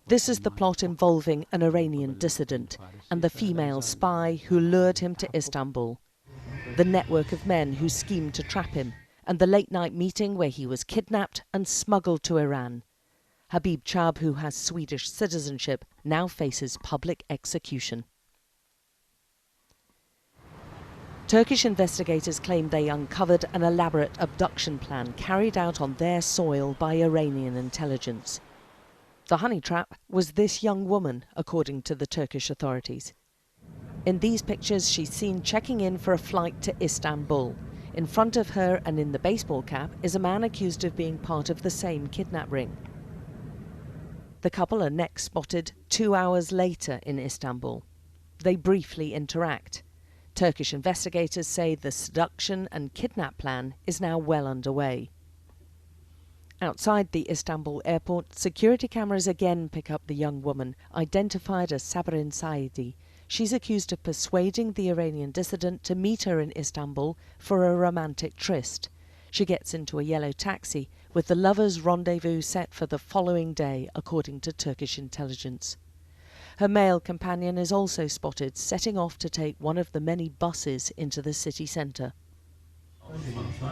This is the plot involving an Iranian dissident and the female spy who lured him to Istanbul, the network of men who schemed to trap him, and the late-night meeting where he was kidnapped and smuggled to Iran. Habib Chaab, who has Swedish citizenship, now faces public execution. Turkish investigators claim they uncovered an elaborate abduction plan carried out on their soil by Iranian intelligence. The honey trap was this young woman, according to the Turkish authorities. In these pictures, she's seen checking in for a flight to Istanbul. In front of her and in the baseball cap is a man accused of being part of the same kidnap ring. The couple are next spotted 2 hours later in Istanbul. They briefly interact. Turkish investigators say the seduction and kidnap plan is now well underway. Outside the Istanbul airport, security cameras again pick up the young woman, identified as Sabrin Saidi. She's accused of persuading the Iranian dissident to meet her in Istanbul for a romantic tryst. She gets into a yellow taxi with the lovers' rendezvous set for the following day, according to Turkish intelligence. Her male companion is also spotted setting off to take one of the many buses into the city centre.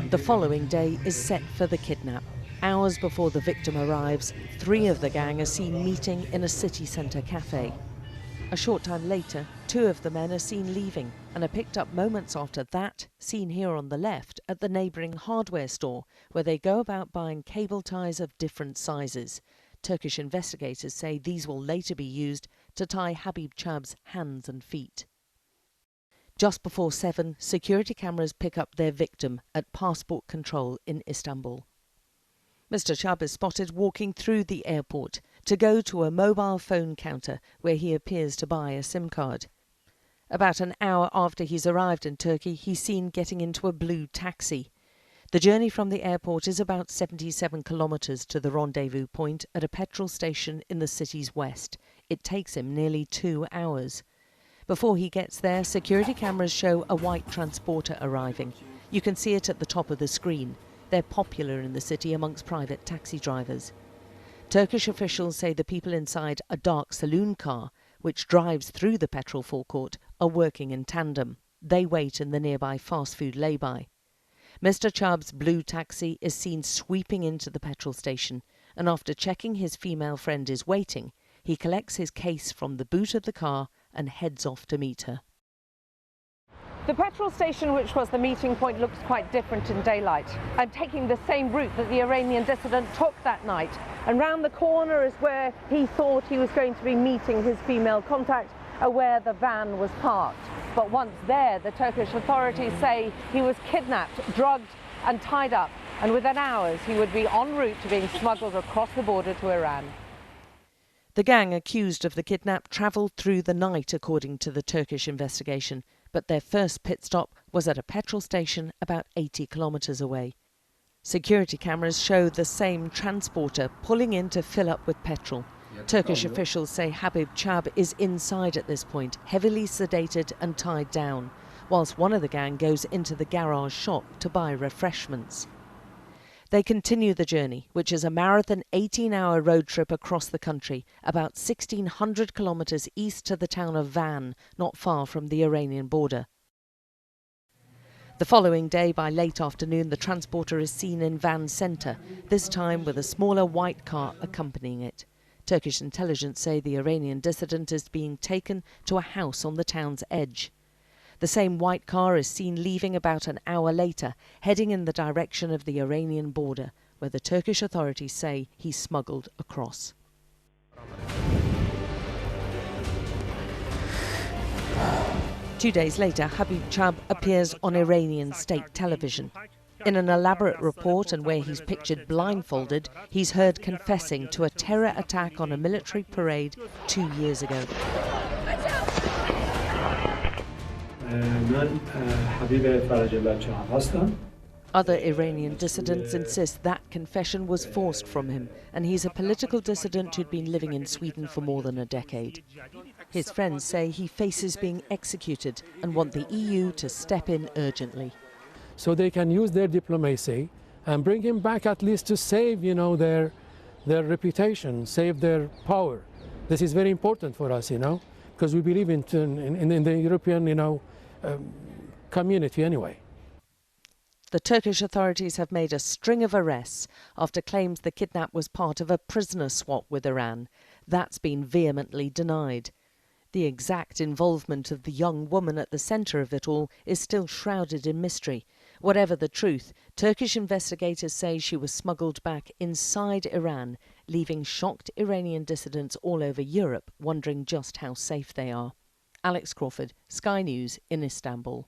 The following day is set for the kidnap. Hours before the victim arrives, 3 of the gang are seen meeting in a city centre cafe. A short time later, 2 of the men are seen leaving and are picked up moments after that, seen here on the left, at the neighbouring hardware store, where they go about buying cable ties of different sizes. Turkish investigators say these will later be used to tie Habib Chaab's hands and feet. Just before 7, security cameras pick up their victim at passport control in Istanbul. Mr. Chaab is spotted walking through the airport to go to a mobile phone counter where he appears to buy a SIM card. About an hour after he's arrived in Turkey, he's seen getting into a blue taxi. The journey from the airport is about 77 kilometres to the rendezvous point at a petrol station in the city's west. It takes him nearly 2 hours. Before he gets there, security cameras show a white transporter arriving. You can see it at the top of the screen. They're popular in the city amongst private taxi drivers. Turkish officials say the people inside a dark saloon car, which drives through the petrol forecourt, are working in tandem. They wait in the nearby fast food lay-by. Mr. Chaab's blue taxi is seen sweeping into the petrol station, and after checking his female friend is waiting, he collects his case from the boot of the car and heads off to meet her. The petrol station, which was the meeting point, looks quite different in daylight. I'm taking the same route that the Iranian dissident took that night, and round the corner is where he thought he was going to be meeting his female contact, where the van was parked. But once there, the Turkish authorities say he was kidnapped, drugged and tied up, and within hours he would be en route to being smuggled across the border to Iran. The gang accused of the kidnap travelled through the night, according to the Turkish investigation, but their first pit stop was at a petrol station about 80 kilometres away. Security cameras show the same transporter pulling in to fill up with petrol. Turkish officials say Habib Chaab is inside at this point, heavily sedated and tied down, whilst one of the gang goes into the garage shop to buy refreshments. They continue the journey, which is a marathon 18-hour road trip across the country, about 1,600 kilometres east to the town of Van, not far from the Iranian border. The following day, by late afternoon, the transporter is seen in Van centre, this time with a smaller white car accompanying it. Turkish intelligence say the Iranian dissident is being taken to a house on the town's edge. The same white car is seen leaving about an hour later, heading in the direction of the Iranian border, where the Turkish authorities say he's smuggled across. Two days later, Habib Chaab appears on Iranian state television. In an elaborate report, and where he's pictured blindfolded, he's heard confessing to a terror attack on a military parade 2 years ago. Other Iranian dissidents insist that confession was forced from him, and he's a political dissident who'd been living in Sweden for more than a decade. His friends say he faces being executed and want the EU to step in urgently. So they can use their diplomacy and bring him back, at least to save, their their reputation, save their power. This is very important for us, because we believe in the European, community anyway. The Turkish authorities have made a string of arrests after claims the kidnap was part of a prisoner swap with Iran. That's been vehemently denied. The exact involvement of the young woman at the centre of it all is still shrouded in mystery. Whatever the truth, Turkish investigators say she was smuggled back inside Iran, leaving shocked Iranian dissidents all over Europe wondering just how safe they are. Alex Crawford, Sky News in Istanbul.